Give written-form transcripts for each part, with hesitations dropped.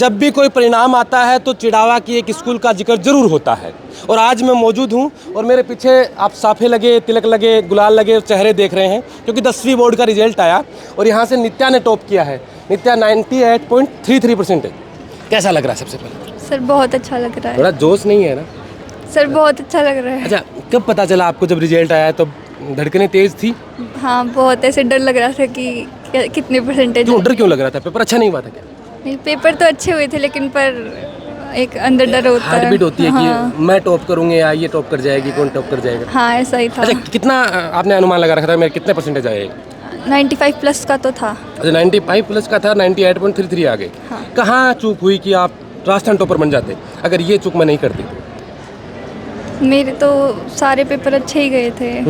जब भी कोई परिणाम आता है तो चिड़ावा की एक स्कूल का जिक्र जरूर होता है। और आज मैं मौजूद हूँ और मेरे पीछे आप साफे लगे, तिलक लगे, गुलाल लगे चेहरे देख रहे हैं क्योंकि 10वीं बोर्ड का रिजल्ट आया और यहाँ से नित्या ने टॉप किया है। नित्या 98.33% है। कैसा लग रहा है सबसे पहले? सर बहुत अच्छा लग रहा है। थोड़ा जोश नहीं है ना? सर बहुत अच्छा लग रहा है। अच्छा, कब पता चला आपको जब रिजल्ट आया? तो धड़कनें तेज थी? हाँ, बहुत ऐसे डर लग रहा था कि कितने परसेंटेज। क्यों डर क्यों लग रहा था? पेपर अच्छा नहीं हुआ था क्या? नहीं, पेपर तो अच्छे हुए थे लेकिन पर एक अंदर डर होता है। हार्ट बीट होती है हाँ। कि मैं टॉप करूँगी या ये टॉप कर जाएगी, कौन टॉप कर जाएगा? हाँ, ऐसा ही था। अच्छा, कितना आपने अनुमान लगा रखा था मेरे कितने परसेंटेज आएगा? 95 प्लस का तो था। अच्छा, 95 प्लस का था, 98.33 आ गए। हाँ। कहाँ चूक हुई कि आप राजस्थान टॉपर बन जाते अगर ये चूक मैं नहीं करती? मेरे तो सारे पेपर अच्छे ही गए थे।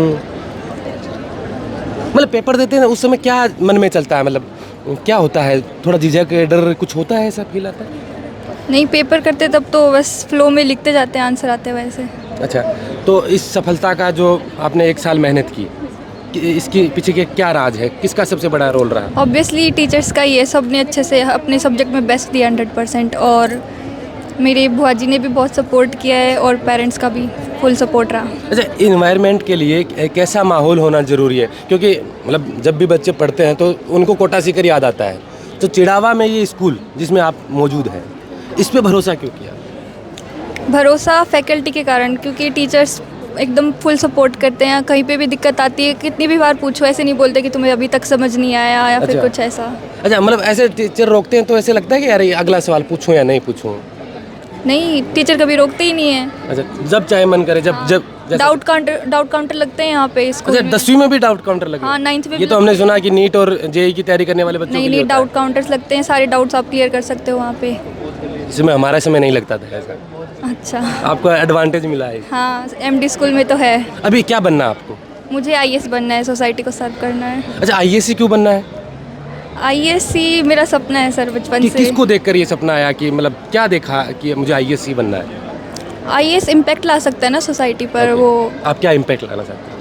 मतलब पेपर देते हैं ना उस समय क्या मन में चलता है? मतलब क्या होता है? थोड़ा झिझक, डर कुछ होता है, ऐसा फील आता है? नहीं, पेपर करते तब तो बस फ्लो में लिखते जाते हैं, आंसर आते वैसे। अच्छा, तो इस सफलता का जो आपने 1 साल मेहनत की, इसके पीछे के क्या राज है? किसका सबसे बड़ा रोल रहा? ऑब्वियसली टीचर्स का ही है। सब ने अच्छे से अपने सब्जेक्ट में बेस्ट दिया 100%। और मेरे बुआ जी ने भी बहुत सपोर्ट किया है और पेरेंट्स का भी फुल सपोर्ट रहा। अच्छा, इन्वायरमेंट के लिए कैसा माहौल होना ज़रूरी है? क्योंकि मतलब जब भी बच्चे पढ़ते हैं तो उनको कोटा सीकर याद आता है। तो चिड़ावा में ये स्कूल जिसमें आप मौजूद हैं, इस पे भरोसा क्यों किया? भरोसा फैकल्टी के कारण, क्योंकि टीचर्स एकदम फुल सपोर्ट करते हैं। कहीं पे भी दिक्कत आती है, कितनी भी बार पूछो, ऐसे नहीं बोलते कि तुम्हें अभी तक समझ नहीं आया या फिर अच्छा। कुछ ऐसा। अच्छा, मतलब ऐसे टीचर रोकते हैं तो ऐसे लगता है कि यार ये अगला सवाल पूछूं या नहीं पूछूं? नहीं, टीचर कभी रोकते ही नहीं है। अच्छा, जब चाहे मन करे, जब जब जैसा- डाउट काउंटर लगते हैं यहाँ पे स्कूल अच्छा, में। 10वीं में भी डाउट काउंटर लगे? हाँ, 9th में ये तो हमने सुना कि नीट और जेईई की तैयारी करने वाले बच्चों के नहीं लिए नहीं, होता है। डाउट काउंटर्स लगते हैं। सारे डाउट्स आप क्लियर कर सकते हो वहाँ पे। इसमें हमारा समय नहीं लगता था ऐसा। अच्छा। आपको एडवांटेज मिला है? हाँ, MD स्कूल में तो है। अभी क्या बनना है आपको? मुझे IAS बनना है, सोसाइटी को सर्व करना है। अच्छा, IAS क्यों बनना है? IAS मेरा सपना है सर, बचपन से। किसको देखकर ये सपना आया कि मतलब क्या देखा कि मुझे IAS बनना है? IAS इम्पैक्ट ला सकता है ना सोसाइटी पर। वो आप क्या इम्पैक्ट लाना चाहते हैं?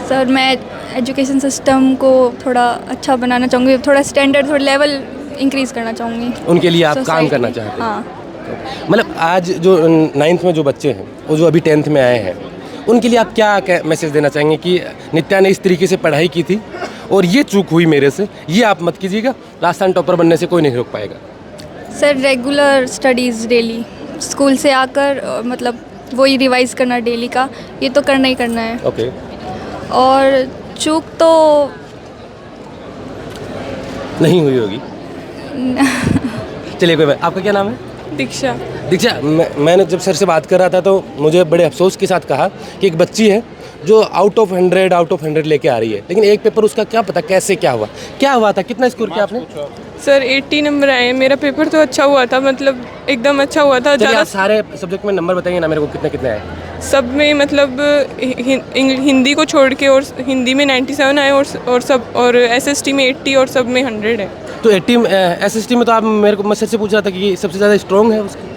सर, मैं एजुकेशन सिस्टम को थोड़ा अच्छा बनाना चाहूँगी, थोड़ा स्टैंडर्ड, थोड़ा लेवल इंक्रीज़ करना चाहूँगी। उनके लिए आप काम Society करना में। चाहते हैं? हाँ। मतलब आज जो 9th में जो बच्चे हैं और जो अभी 10th में आए हैं, उनके लिए आप क्या मैसेज देना चाहेंगे कि नित्या ने इस तरीके से पढ़ाई की थी और ये चूक हुई मेरे से, ये आप मत कीजिएगा, राजस्थान टॉपर बनने से कोई नहीं रोक पाएगा? Sir, regular studies daily, school से आकर मतलब वही रिवाइज करना डेली का, ये तो करना ही करना है। ओके। और चूक तो नहीं हुई होगी। चलिए, कोई बात। आपका क्या नाम है? दीक्षा। दीक्षा, मैंने जब सर से बात कर रहा था तो मुझे बड़े अफसोस के साथ कहा कि एक बच्ची है जो आउट ऑफ 100 लेके आ रही है, लेकिन एक पेपर उसका क्या पता कैसे क्या हुआ था? कितना स्कोर किया आपने? सर 80 नंबर आए। मेरा पेपर तो अच्छा हुआ था, मतलब एकदम अच्छा हुआ था। चलिए, ज़्यादा आप सारे सब्जेक्ट में नंबर बताइए ना मेरे को, कितने कितने आए? सब में मतलब हिंदी को छोड़ के, और हिंदी में 97 आए और SST में 80 और सब में 100 है। तो 80 SST में तो आप मैं सर से पूछ रहा था कि सबसे ज़्यादा स्ट्रॉन्ग है उसकी।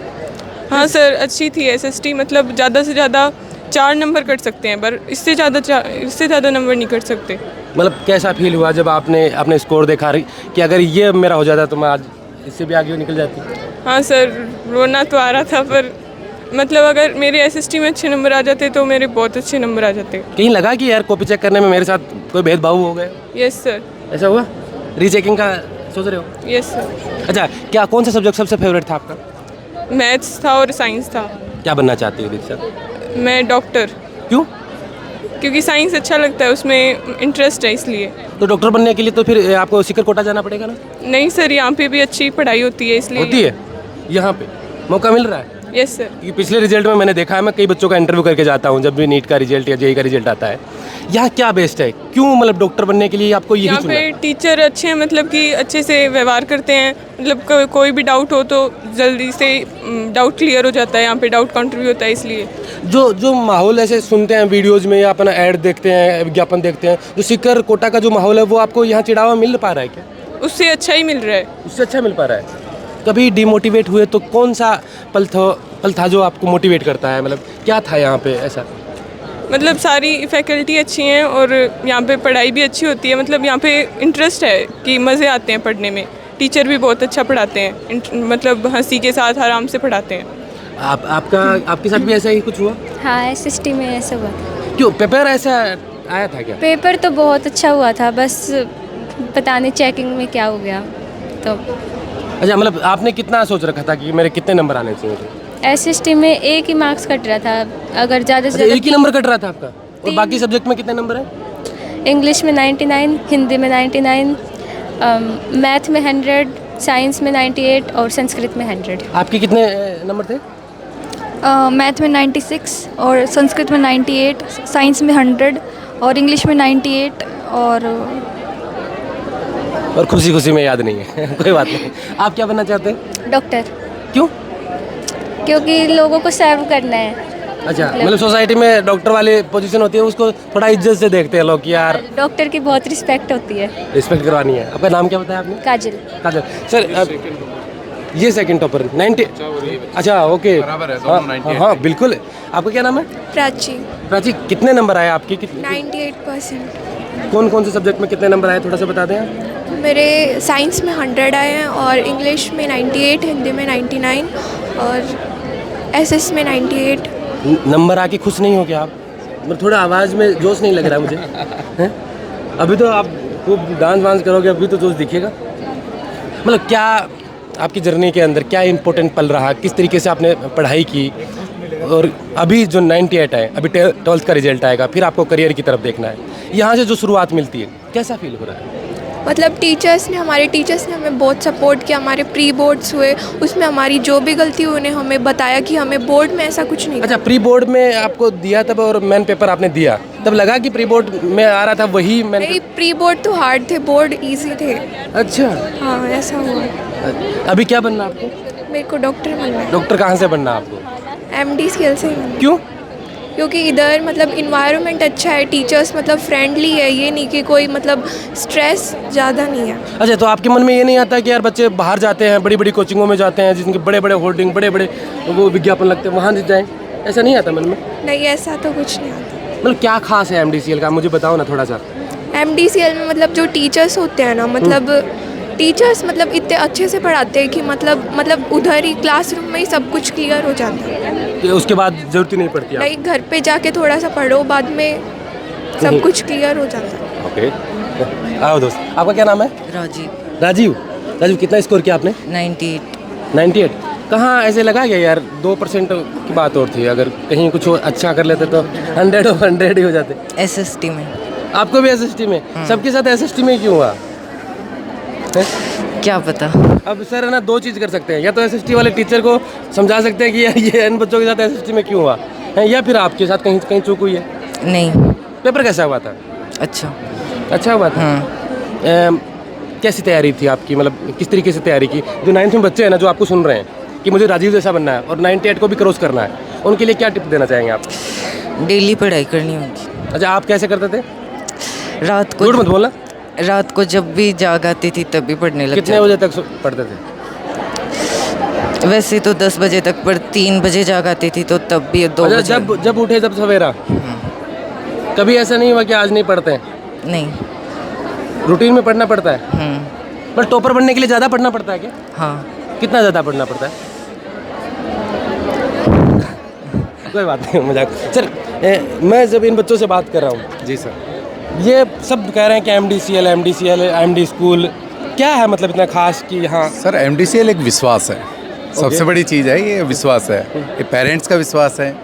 हाँ सर, अच्छी थी SST, मतलब ज़्यादा से ज़्यादा 4 नंबर कट सकते हैं, पर इससे ज़्यादा नंबर नहीं कट सकते। मतलब कैसा फील हुआ जब आपने अपने स्कोर देखा रही कि अगर ये मेरा हो जाता तो मैं आज इससे भी आगे निकल जाती? हाँ सर, रोना तो आ रहा था, पर मतलब अगर मेरे SST में अच्छे नंबर आ जाते तो मेरे बहुत अच्छे नंबर आ जाते। कहीं लगा कि यार कॉपी चेक करने में मेरे साथ कोई भेदभाव हो गया? Yes sir. ऐसा हुआ? रीचेकिंग का सोच रहे हो? Yes sir. अच्छा, कौन सा सब्जेक्ट सबसे फेवरेट था आपका? मैथ्स था और साइंस था। क्या बनना चाहती हो दीक्षा? मैं डॉक्टर, क्यों? क्योंकि साइंस अच्छा लगता है, उसमें इंटरेस्ट है इसलिए। तो डॉक्टर बनने के लिए तो फिर आपको सीकर कोटा जाना पड़ेगा ना? नहीं सर, यहाँ पे भी अच्छी पढ़ाई होती है इसलिए। होती है? यहाँ पे मौका मिल रहा है? Yes sir. क्योंकि पिछले रिजल्ट में मैंने देखा है, मैं कई बच्चों का इंटरव्यू करके जाता हूँ जब भी नीट का रिजल्ट या जेईई का रिजल्ट आता है। यहाँ क्या बेस्ट है? क्यों मतलब डॉक्टर बनने के लिए आपको यही यहाँ चुना? पे टीचर अच्छे हैं, मतलब कि अच्छे से व्यवहार करते हैं, मतलब कोई भी डाउट हो तो जल्दी से डाउट क्लियर हो जाता है। यहाँ पे डाउट काउंटर भी होता है इसलिए। जो माहौल ऐसे सुनते हैं वीडियोज़ में या अपना ऐड देखते हैं, विज्ञापन देखते हैं, जो सीकर कोटा का जो माहौल है वो आपको यहाँ चिड़ावा मिल पा रहा है क्या? उससे अच्छा ही मिल रहा है। उससे अच्छा मिल पा रहा है? कभी डिमोटिवेट हुए तो कौन सा पल था जो आपको मोटिवेट करता है? मतलब क्या था यहाँ पे ऐसा? मतलब सारी फैकल्टी अच्छी हैं और यहाँ पे पढ़ाई भी अच्छी होती है, मतलब यहाँ पे इंटरेस्ट है कि मज़े आते हैं पढ़ने में। टीचर भी बहुत अच्छा पढ़ाते हैं, मतलब हंसी के साथ आराम से पढ़ाते हैं। आपके साथ भी ऐसा ही कुछ हुआ? हाँ SST में ऐसा हुआ था। क्यों पेपर ऐसा आया था क्या? पेपर तो बहुत अच्छा हुआ था, बस पता नहीं चेकिंग में क्या हो गया तो। अच्छा, मतलब आपने कितना सोच रखा था कि मेरे कितने नंबर आने चाहिए थे? SST में एक ही मार्क्स कट रहा था, अगर ज़्यादा से अच्छा, एक ही ज़्यादा। नंबर कट रहा था आपका? और बाकी सब्जेक्ट में कितने नंबर हैं? इंग्लिश में 99, हिंदी में 99, मैथ में 100, साइंस में 98 और संस्कृत में 100। आपके कितने नंबर थे? मैथ में 96 और संस्कृत में 98, साइंस में 100 और इंग्लिश में 98 और खुशी खुशी में याद नहीं है। कोई बात नहीं। आप क्या बनना चाहते हैं? डॉक्टर, क्यों? क्योंकि लोगों को सर्व करना है। अच्छा, मतलब सोसाइटी में डॉक्टर वाली पोजीशन होती है, उसको थोड़ा इज्जत से देखते हैं लोग कि यार डॉक्टर की बहुत रिस्पेक्ट होती है। रिस्पेक्ट करवानी है। आपका नाम क्या बताया आपने? काजल। काजल सर, ये सेकंड टॉपर 90। अच्छा, ओके, हाँ बिल्कुल। आपका क्या नाम है? प्राची। प्राची, कितने नंबर आए आपके? कितने? 98%। कौन कौन से सब्जेक्ट में कितने नंबर आए, थोड़ा सा बता दें आप। मेरे साइंस में 100 आए हैं और इंग्लिश में 98, हिंदी में 99 और SS में 98। नंबर आके खुश नहीं हो क्या आप? मतलब थोड़ा आवाज़ में जोश नहीं लग रहा मुझे। हैं? अभी तो आप खूब डांस वांस करोगे, अभी तो जोश दिखेगा। मतलब क्या आपकी जर्नी के अंदर क्या इम्पोर्टेंट पल रहा, किस तरीके से आपने पढ़ाई की, और अभी जो 98 है, अभी 12th का रिजल्ट आएगा, फिर आपको करियर की तरफ देखना है, यहाँ से जो शुरुआत मिलती है, कैसा फील हो रहा है? मतलब हमारे टीचर्स ने हमें बहुत सपोर्ट किया। हमारे प्री बोर्ड्स हुए, उसमें हमारी जो भी गलती हुई उन्हें हमें बताया कि हमें बोर्ड में ऐसा कुछ नहीं। अच्छा, प्री बोर्ड में आपको दिया तब, और मेन पेपर आपने दिया तब लगा कि प्री बोर्ड में आ रहा था वही मेन? नहीं, प्री बोर्ड तो हार्ड थे, बोर्ड इजी थे। अच्छा, हाँ ऐसा हुआ। अभी क्या बनना आपको? मेरे को डॉक्टर बनना है। डॉक्टर कहाँ से बनना आपको? MDCL से ही बनना है। क्यों? क्योंकि इधर मतलब इन्वायरमेंट अच्छा है, टीचर्स मतलब फ्रेंडली है, ये नहीं कि कोई मतलब स्ट्रेस ज़्यादा नहीं है। अच्छा, तो आपके मन में ये नहीं आता कि यार बच्चे बाहर जाते हैं, बड़ी बड़ी कोचिंगों में जाते हैं, जिनके बड़े बड़े होर्डिंग, बड़े बड़े वो विज्ञापन लगते हैं, वहाँ जाएँ, ऐसा नहीं आता मन में? नहीं, ऐसा तो कुछ नहीं आता। मतलब क्या खास है MDCL का, मुझे बताओ ना थोड़ा सा। MDCL में मतलब जो टीचर्स होते हैं ना, मतलब टीचर्स मतलब इतने अच्छे से पढ़ाते हैं कि मतलब उधर ही क्लासरूम में ही सब कुछ क्लियर हो जाता है। तो उसके बाद ज़रूरत ही नहीं पड़ती आप? नहीं, घर पे जाके थोड़ा सा पढ़ो, बाद में सब कुछ क्लियर हो जाता है। ओके, आओ दोस्त, आपका क्या नाम है? राजीव। राजीव, कितना स्कोर किया आपने? 98। 98। कहाँ ऐसे लगा गया यार, 2% की बात और थी, अगर कहीं कुछ अच्छा कर लेते तो 100 और 100 ही हो जाते। SST में। आपको भी SST में? सबके साथ SST में क्यों हुआ? क्या पता। अब सर है ना, दो चीज़ कर सकते हैं, या तो SST वाले टीचर को समझा सकते हैं कि यार ये इन बच्चों के साथ SST में क्यों हुआ है, या फिर आपके साथ कहीं कहीं चूक हुई है। नहीं। पेपर कैसा हुआ था? अच्छा हुआ था। कैसी तैयारी थी आपकी, मतलब किस तरीके से तैयारी की? जो 9th में बच्चे हैं ना, जो आपको सुन रहे हैं कि मुझे राजीव जैसा बनना है और 98 को भी क्रॉस करना है, उनके लिए क्या टिप देना चाहेंगे आप? डेली पढ़ाई करनी होगी। अच्छा, आप कैसे करते थे? रात झूठ मत को बोलना। रात को जब भी जाग आती थी तभी पढ़ने लग कितने बजे तक पढ़ते थे? जाती। वैसे तो 10 बजे तक, पर 3 बजे जाग आती थी तो तब भी 2 अच्छा, बजे। जब उठे जब सवेरा? कभी ऐसा नहीं हुआ कि आज नहीं पढ़ते हैं? नहीं। रूटीन में पढ़ना पड़ता है। पर टॉपर बनने के लिए ज़्यादा पढ़ना पड़ता है क्या? हाँ। कितना ज़्यादा पढ़ना पड़ता है? कोई बात नहीं, मजाक। सर, मैं जब इन बच्चों से बात कर रहा हूँ, जी सर, ये सब कह रहे हैं कि MDCL, MD स्कूल, क्या है मतलब इतना खास कि यहाँ? सर MDCL एक विश्वास है, सबसे बड़ी चीज़ है, ये विश्वास है। ये पेरेंट्स का विश्वास है,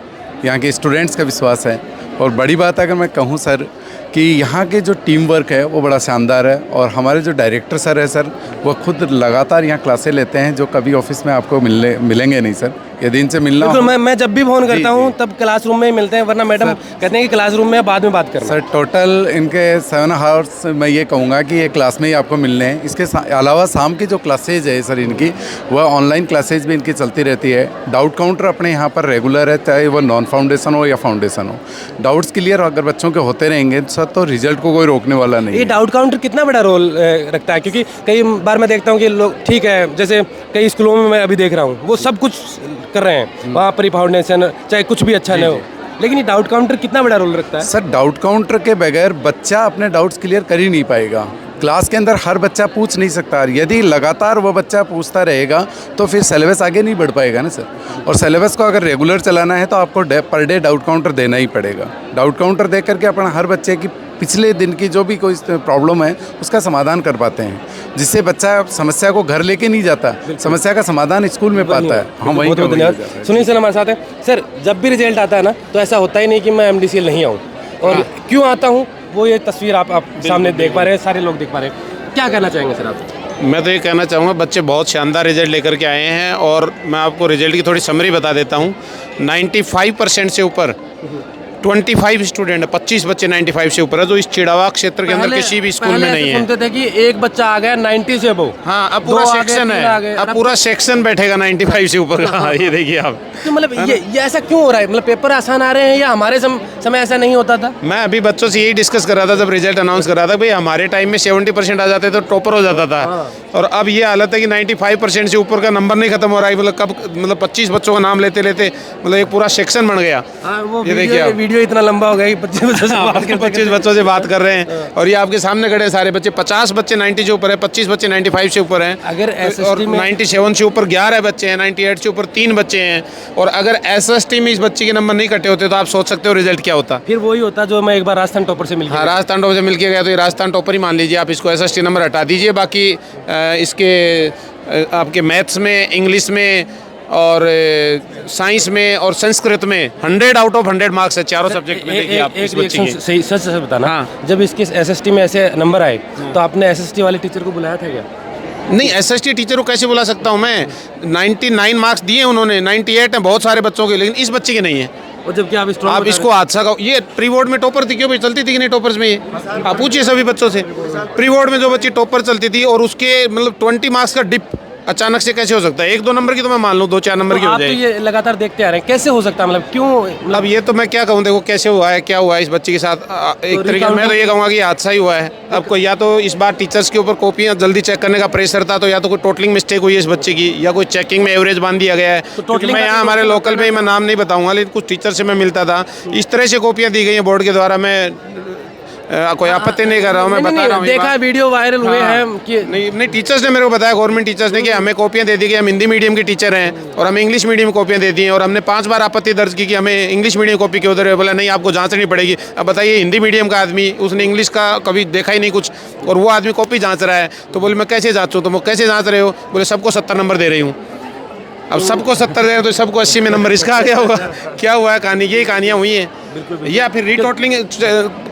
यहाँ के स्टूडेंट्स का विश्वास है, और बड़ी बात अगर मैं कहूँ सर कि यहाँ के जो टीम वर्क है वो बड़ा शानदार है, और हमारे जो डायरेक्टर सर है सर, वो खुद लगातार यहाँ क्लासें लेते हैं, जो कभी ऑफिस में आपको मिलेंगे नहीं सर, यदि इनसे मिलना हो। मैं जब भी फोन करता हूँ तब क्लासरूम में ही मिलते हैं, वरना मैडम कहते हैं कि क्लासरूम में बाद में बात करना। सर टोटल इनके 7 आवर्स मैं ये कहूँगा कि ये क्लास में ही आपको मिलने हैं। इसके अलावा शाम की जो क्लासेज है सर इनकी, वह ऑनलाइन क्लासेज भी इनकी चलती रहती है। डाउट काउंटर अपने यहाँ पर रेगुलर है, चाहे वो नॉन फाउंडेशन हो या फाउंडेशन हो। डाउट्स क्लियर अगर बच्चों के होते रहेंगे सर, तो रिजल्ट को कोई रोकने वाला नहीं। ये डाउट काउंटर कितना बड़ा रोल रखता है? क्योंकि कई बार मैं देखता हूँ कि लोग, ठीक है, जैसे कई स्कूलों में मैं अभी देख रहा हूँ, वो सब कुछ कर रहे हैं, वहाँ पर फाउंडेशन चाहे कुछ भी अच्छा नहीं हो, लेकिन ये डाउट काउंटर कितना बड़ा रोल रखता है? सर डाउट काउंटर के बगैर बच्चा अपने डाउट्स क्लियर कर ही नहीं पाएगा। क्लास के अंदर हर बच्चा पूछ नहीं सकता। यदि लगातार वो बच्चा पूछता रहेगा तो फिर सिलेबस आगे नहीं बढ़ पाएगा ना सर। और सिलेबस को अगर रेगुलर चलाना है तो आपको पर डे डाउट काउंटर देना ही पड़ेगा। डाउट काउंटर दे करके अपना हर बच्चे की पिछले दिन की जो भी कोई प्रॉब्लम है उसका समाधान कर पाते हैं, जिससे बच्चा समस्या को घर लेके नहीं जाता, समस्या का समाधान स्कूल में पाता है। हम वहीं बहुत धन्यवाद। सुनील सर हमारे साथ हैं। सर जब भी रिजल्ट आता है ना तो ऐसा होता ही नहीं कि मैं MDCL नहीं आऊँ, और क्यों आता हूँ वो ये तस्वीर आप सामने देख पा रहे हैं, सारे लोग देख पा रहे हैं। क्या कहना चाहेंगे सर आप? मैं तो ये कहना चाहूँगा बच्चे बहुत शानदार रिजल्ट लेकर के आए हैं, और मैं आपको रिजल्ट की थोड़ी समरी बता देता हूँ। 95% से ऊपर 25 स्टूडेंट, 25 बच्चे 95 से ऊपर है, जो इस चिड़ावा क्षेत्र के अंदर किसी भी स्कूल में नहीं है। सुनते थे कि एक बच्चा आ गया 90 से अबव। हाँ, अब पूरा सेक्शन है, अब पूरा सेक्शन बैठेगा 95 से ऊपर का। ये देखिए आप। तो मतलब ये ऐसा क्यों हो रहा है? मतलब पेपर आसान आ रहे हैं या हमारे समय ऐसा नहीं होता था? मैं अभी बच्चों से यही डिस्कस कर रहा था जब रिजल्ट अनाउंस कर रहा था, भाई हमारे टाइम में 70% आ जाते तो टॉपर हो जाता था, और अब ये हालत है कि 95% से ऊपर का नंबर नहीं खत्म हो रहा है। मतलब 25 बच्चों का नाम लेते लेते मतलब एक पूरा सेक्शन बन गया। ये देखिए वीडियो इतना लंबा हो गया कि 25 बच्चों से बात कर रहे हैं, और ये आपके सामने खड़े हैं सारे बच्चे। 50 बच्चे 90 से ऊपर है, 25 बच्चे 95 से ऊपर हैं, अगर और 97 से ऊपर 11 बच्चे हैं, 98 से ऊपर 3 बच्चे हैं। और अगर SST में इस बच्चे के नंबर नहीं कटे होते तो आप सोच सकते हो रिजल्ट क्या होता। फिर वही होता जो मैं एक बार राजस्थान टॉपर से मिल गया। हाँ, राजस्थान टॉपर से मिल के गया तो ये राजस्थान टॉपर ही मान लीजिए आप। इसको SST नंबर हटा दीजिए, बाकी इसके आपके मैथ्स में, इंग्लिश में और साइंस में और संस्कृत में 100 आउट ऑफ 100 मार्क्स है चारों सब्जेक्ट में। देखिए आप इस बच्चे की। सही सच बताना। हाँ। जब इसके SST में ऐसे नंबर आए तो आपने SST वाले टीचर को बुलाया था क्या? नहीं, SST टीचर को कैसे बुला सकता हूँ मैं? 99 मार्क्स दिए उन्होंने, 98 हैं बहुत सारे बच्चों के, लेकिन इस बच्चे के नहीं है। और जबकि आप इसको हादसा का, ये प्री बोर्ड में टॉपर थी, क्यों भाई चलती थी कि नहीं टॉपर्स में? ये आप पूछिए सभी बच्चों से। प्री बोर्ड में जो बच्ची टॉपर चलती थी और उसके मतलब 20 मार्क्स का डिप अचानक से कैसे हो सकता है? 1-2 नंबर की तो मैं मान लूँ, 2-4 नंबर की हो जाएगी। आप तो ये लगातार देखते आ रहे हैं, कैसे हो सकता है? मतलब क्यों? अब ये तो मैं क्या कहूँ, देखो कैसे हुआ है, क्या हुआ है इस बच्चे के साथ। एक तरीके मैं तो ये कहूँगा कि हादसा ही हुआ है। अब कोई या तो इस बार टीचर्स के ऊपर कॉपियाँ जल्दी चेक करने का प्रेशर था, तो या तो कोई टोटलिंग मिस्टेक हुई है इस बच्चे की, या कोई चेकिंग में एवरेज बांध दिया गया है। क्योंकि मैं यहाँ हमारे लोकल में ही, मैं नाम नहीं बताऊँगा, लेकिन कुछ टीचर से मैं मिलता था, इस तरह से कॉपियाँ दी गई हैं बोर्ड के द्वारा। मैं कोई आपत्ति नहीं कर रहा हूँ, मैं बता रहा हूँ। देखा वीडियो वायरल हुए हैं कि नहीं टीचर्स ने मेरे को बताया, गवर्नमेंट टीचर्स ने, कि हमें कॉपियाँ दे दी कि हम हिंदी मीडियम के टीचर हैं और हमें इंग्लिश मीडियम कॉपियाँ दे दी हैं, और हमने 5 बार आपत्ति दर्ज की कि हमें इंग्लिश मीडियम कॉपी क्यों दे रहे हो। बोला नहीं, आपको जांचनी पड़ेगी। अब बताइए, हिंदी मीडियम का आदमी, उसने इंग्लिश का कभी देखा ही नहीं कुछ, और वो आदमी कॉपी जाँच रहा है, तो बोले मैं कैसे जाँचूँ? तो वो कैसे जाँच रहे हो? बोले सबको 70 नंबर दे रही हूँ। अब सबको 70 दे रहे हैं तो सबको 80 में नंबर इसका आ गया होगा। क्या हुआ है कहानी? यही कहानियाँ हुई हैं। या फिर रीटोटलिंग,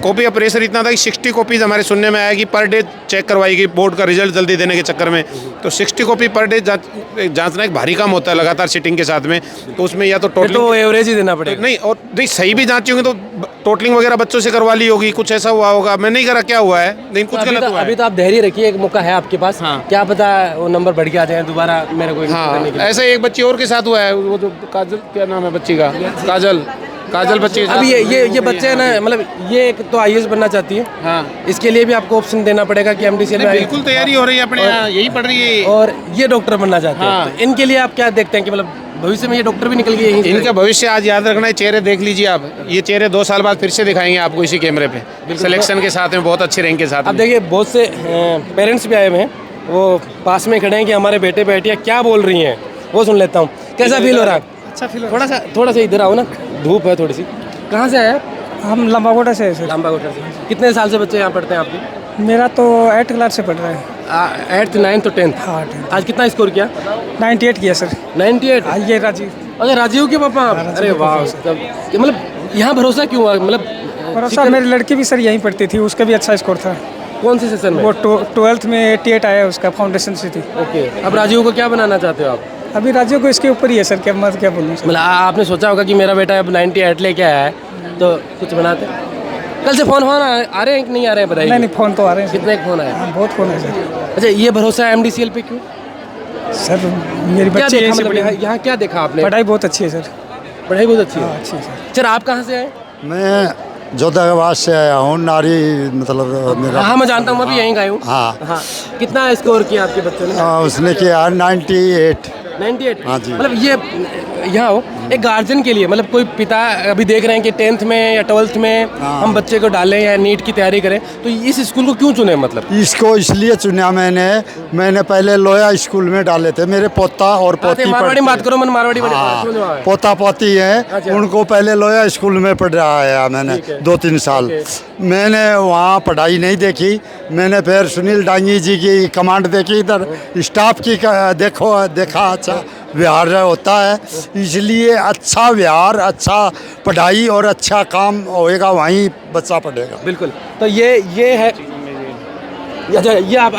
कॉपी का प्रेशर इतना था कि 60 कॉपीज़ हमारे सुनने में आया कि पर डे चेक करवाई गई बोर्ड का रिजल्ट जल्दी देने के चक्कर में। तो 60 कॉपी पर डे जांचना एक भारी काम होता है लगातार सिटिंग के साथ में। तो उसमें या तो टोटलिंग, तो एवरेज ही देना पड़ेगा। नहीं, और नहीं सही भी जांची होंगी तो टोटलिंग वगैरह बच्चों से करवा ली होगी, कुछ ऐसा हुआ होगा। मैं नहीं करा, क्या हुआ है, लेकिन कुछ गलत हुआ है। अभी तो आप धैर्य रखिए, एक मौका है आपके पास। हाँ। क्या पता वो नंबर बढ़ के आ जाए दोबारा मेरे को। हाँ, ऐसा एक बच्ची और के साथ हुआ है, वो जो काजल, क्या नाम है बच्ची का? काजल बच्ची। अब ये बच्चे है ना, मतलब ये एक तो IAS बनना चाहती है। हाँ, इसके लिए भी आपको ऑप्शन देना पड़ेगा कि MDCL में बिल्कुल तैयारी हो रही है अपने यहाँ, यही पढ़ रही है। और ये डॉक्टर बनना चाहते हैं। हाँ। तो इनके लिए आप क्या देखते हैं कि मतलब भविष्य में ये डॉक्टर भी निकल गए यहीं से? इनका भविष्य आज याद रखना है। चेहरे देख लीजिए आप, ये चेहरे 2 साल बाद फिर से दिखाएंगे आपको इसी कैमरे पे, सिलेक्शन के साथ में, बहुत अच्छे रैंक के साथ। अब देखिए बहुत से पेरेंट्स भी आए हुए हैं, वो पास में खड़े हैं कि हमारे बेटे बेटियाँ क्या बोल रही हैं, वो सुन लेता हूँ। कैसा फील हो रहा है? अच्छा फील। थोड़ा सा इधर आओ ना, धूप है थोड़ी सी। कहाँ से आए? हम लंबागोटा से है सर। लंबागोटा से। कितने साल से बच्चे यहाँ पढ़ते हैं आपके? मेरा तो 8th क्लास से पढ़ रहा है। 8th 9th और 10th। हाँ 10th। आज कितना स्कोर किया? 98 किया सर। 98? ये राजीव। अरे राजीव के पापा? अरे वाह। मतलब यहाँ भरोसा क्यों हुआ? मतलब भरोसा, मेरी लड़की भी सर यहीं पढ़ती थी, उसका भी अच्छा स्कोर था। कौन से सेशन में? वो 12th में 88 आया, उसका फाउंडेशन से थी। ओके। अब राजीव को क्या बनाना चाहते हो आप? अभी राजीव को इसके ऊपर ही है सर, क्या मत क्या बोलूँ। मतलब आपने सोचा होगा कि मेरा बेटा अब 98 लेके आया है तो कुछ बनाते। कल से फोन आ रहे हैं कि नहीं आ रहे हैं बताइए? नहीं, फ़ोन तो आ रहे हैं। कितने फोन आए? हाँ, बहुत फ़ोन है सर। अच्छा, ये भरोसा है MDCL पे क्यों सर? मेरी बच्ची यहीं से पढ़ी। यहाँ क्या देखा आपने? पढ़ाई बहुत अच्छी है सर। पढ़ाई बहुत अच्छी है। अच्छी है सर। सर आप कहाँ से आए? मैं जोधाबाद से आया हूँ, नारी मतलब मेरा। हाँ मैं जानता हूँ, मैं भी यहीं का हूँ। हाँ हाँ। कितना स्कोर किया आपके बच्चे ने? उसने किया 98। 98? हाँ जी। मतलब ये यहाँ हो एक गार्जियन के लिए, मतलब कोई पिता अभी देख रहे हैं कि 10th में या 12th में हम बच्चे को डालें या नीट की तैयारी करें, तो इस स्कूल को क्यों चुने? मतलब इसको इसलिए चुना मैंने पहले लोया स्कूल में डाले थे। मेरे पोता और पोती मारवाड़ी में बात करो, मन मारवाड़ी में पोता पोती हैं, उनको पहले लोया स्कूल में पढ़ाया मैंने 2-3 साल। मैंने वहाँ पढ़ाई नहीं देखी, मैंने फिर सुनील डांगी जी की कमांड देखी, इधर स्टाफ की देखा अच्छा व्यवहार होता है, इसलिए अच्छा व्यवहार, अच्छा पढ़ाई और अच्छा काम होएगा, वहीं बच्चा पढ़ेगा। बिल्कुल। तो ये है, अच्छा ये आप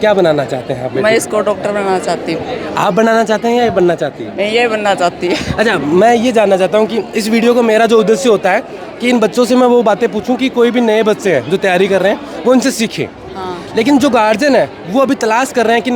क्या बनाना चाहते हैं आप? मैं इसको डॉक्टर बनाना चाहती हूँ। आप बनाना चाहते हैं या ये बनना चाहती है? मैं ये बनना चाहती हूँ। अच्छा, मैं ये जानना चाहता हूँ कि इस वीडियो को मेरा जो उद्देश्य होता है कि इन बच्चों से मैं वो बातें पूछूं कि कोई भी नए बच्चे हैं जो तैयारी कर रहे हैं वो इनसे सीखें। लेकिन जो गार्जियन है वो अभी तलाश कर रहे हैं कि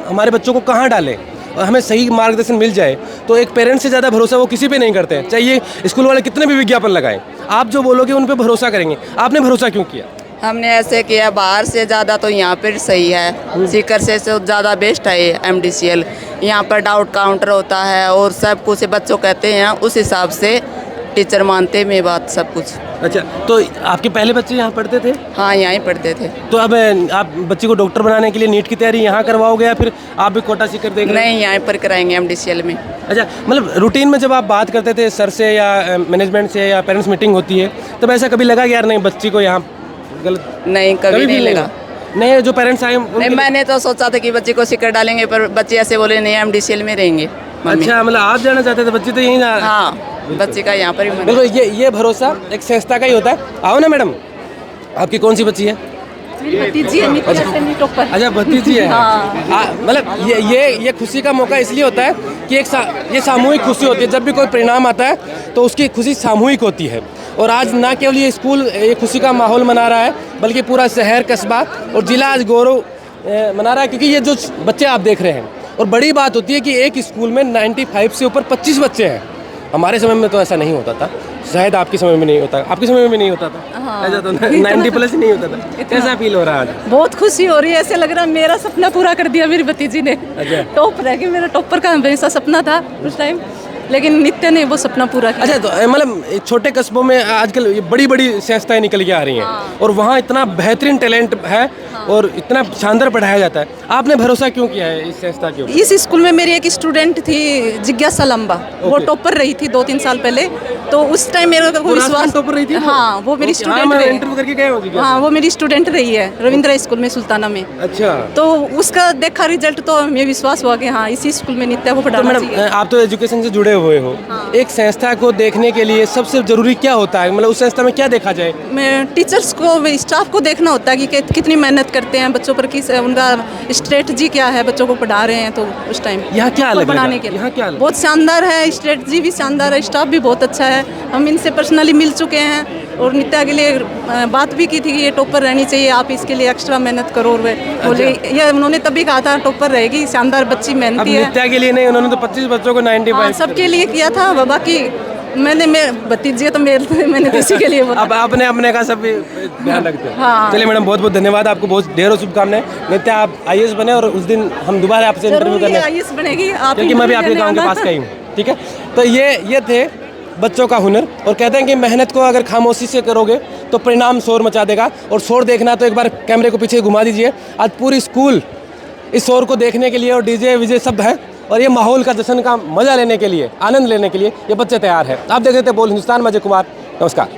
हमारे बच्चों को कहाँ डालें और हमें सही मार्गदर्शन मिल जाए, तो एक पेरेंट्स से ज़्यादा भरोसा वो किसी पे नहीं करते हैं, चाहे स्कूल वाले कितने भी विज्ञापन लगाएं। आप जो बोलोगे उन पे भरोसा करेंगे। आपने भरोसा क्यों किया? हमने ऐसे किया, बाहर से ज़्यादा तो यहाँ पर सही है, सीकर से ज़्यादा बेस्ट है ये MDCL। यहाँ पर डाउट काउंटर होता है और सब कुछ बच्चों कहते हैं, उस हिसाब से टीचर मानते मेरी बात सब कुछ। अच्छा, तो आपके पहले बच्चे यहाँ पढ़ते थे? हाँ, यहाँ ही पढ़ते थे। तो अब आप बच्चे को डॉक्टर बनाने के लिए नीट की तैयारी यहाँ करवाओगे या फिर आप भी कोटा सीकर देख रहे हैं? नहीं, यहाँ पर कराएंगे MDCL में। अच्छा, मतलब रूटीन में जब आप बात करते थे सर से या मैनेजमेंट से या पेरेंट्स मीटिंग होती है, तब ऐसा कभी लगा कि यार नहीं बच्ची को यहाँ गलत? नहीं, कभी नहीं लगा। नहीं, जो पेरेंट्स आए नहीं, मैंने तो सोचा था कि बच्चे को सीकर डालेंगे, पर बच्चे ऐसे बोले नहीं MDCL में रहेंगे। अच्छा, मतलब आप जाना चाहते थे, बच्चे तो यहीं जा? हाँ, बच्चे का यहाँ पर ही। बिल्कुल, ये भरोसा एक संस्था का ही होता है। आओ ना मैडम, आपकी कौन सी बच्ची है? भतीजी है, अच्छा, भतीजी है। मतलब ये खुशी का मौका इसलिए होता है कि ये सामूहिक खुशी होती है। जब भी कोई परिणाम आता है तो उसकी खुशी सामूहिक होती है। और आज ना केवल ये स्कूल ये खुशी का माहौल मना रहा है, बल्कि पूरा शहर, कस्बा और ज़िला आज गौरव मना रहा है, क्योंकि ये जो बच्चे आप देख रहे हैं। और बड़ी बात होती है कि एक स्कूल में 95 से ऊपर 25 बच्चे हैं। हमारे समय में तो ऐसा नहीं होता था, शायद आपके समय में नहीं होता, आपके समय में नहीं होता था। हाँ, ऐसा तो 90+ ही नहीं होता था। कैसा फील हो रहा है आज? बहुत खुशी हो रही है, ऐसे लग रहा है मेरा सपना पूरा कर दिया मेरी भतीजी ने। अच्छा। टॉप रह गई, मेरा टॉपर का हमेशा सपना था उस टाइम, लेकिन नित्य ने वो सपना पूरा किया। अच्छा, तो मतलब छोटे कस्बों में आजकल ये बड़ी बड़ी संस्थाएं निकल के आ रही हैं। और वहाँ इतना बेहतरीन टैलेंट है और इतना शानदार पढ़ाया जाता है। आपने भरोसा क्यों किया है इस संस्था के ऊपर? इस स्कूल में मेरी एक स्टूडेंट थी जिज्ञासा लंबा, वो टॉपर रही थी 2-3 साल पहले, तो उस टाइम मेरे को विश्वास। टॉपर रही थी? हाँ, वो मेरी स्टूडेंट रही। इंटरव्यू करके गए होगी? हाँ, वो मेरी स्टूडेंट रही है रविंद्र स्कूल में, सुल्ताना में। अच्छा, तो उसका देखा रिजल्ट तो हमें विश्वास हुआ कि हाँ, इसी स्कूल में नित्या को पढ़ाना चाहिए। मैडम, आप तो एजुकेशन से जुड़े हुए हो। एक संस्था को देखने के लिए सबसे जरूरी क्या होता है? मतलब उस संस्था में क्या देखा जाए? मैं टीचर्स को, स्टाफ को देखना होता है कि कितनी मेहनत करते हैं बच्चों पर, किस उनका स्ट्रेटजी क्या है, बच्चों को पढ़ा रहे हैं तो उस टाइम यहाँ क्या अलग बनाने के लिए यहाँ क्या अलग? बहुत शानदार है, स्ट्रेटजी भी शानदार है, स्टाफ भी बहुत अच्छा है। हम इनसे पर्सनली मिल चुके हैं और नित्या के लिए बात भी की थी कि ये टॉपर रहनी चाहिए, आप इसके लिए एक्स्ट्रा मेहनत करो। और बोले ये उन्होंने तभी कहा था टॉपर रहेगी, शानदार बच्ची, मेहनती है। नित्या के लिए नहीं, उन्होंने तो 25 बच्चों को 95 सबके लिए किया था। बाकी मैंने भतीजी तो मैंने किसी के लिए बोला। अब आपने अपने का सब ध्यान रखते हैं। हाँ। चलिए मैडम, बहुत बहुत धन्यवाद, आपको बहुत ढेरों शुभकामनाएं। नित्या, आप IAS बने और उस दिन हम दोबारा आपसे इंटरव्यू करने, IAS बनेगी आप, क्योंकि मैं भी आपके गाँव के पास का ही हूँ। ठीक है, तो ये थे बच्चों का हुनर। और कहते हैं कि मेहनत को अगर खामोशी से करोगे तो परिणाम शोर मचा देगा। और शोर देखना तो एक बार कैमरे को पीछे घुमा दीजिए। आज पूरी स्कूल इस शोर को देखने के लिए, और DJ विजय सब है, और ये माहौल का, जश्न का मजा लेने के लिए, आनंद लेने के लिए ये बच्चे तैयार हैं। आप देख रहे थे बोल हिंदुस्तान, मैं अजय कुमार, नमस्कार।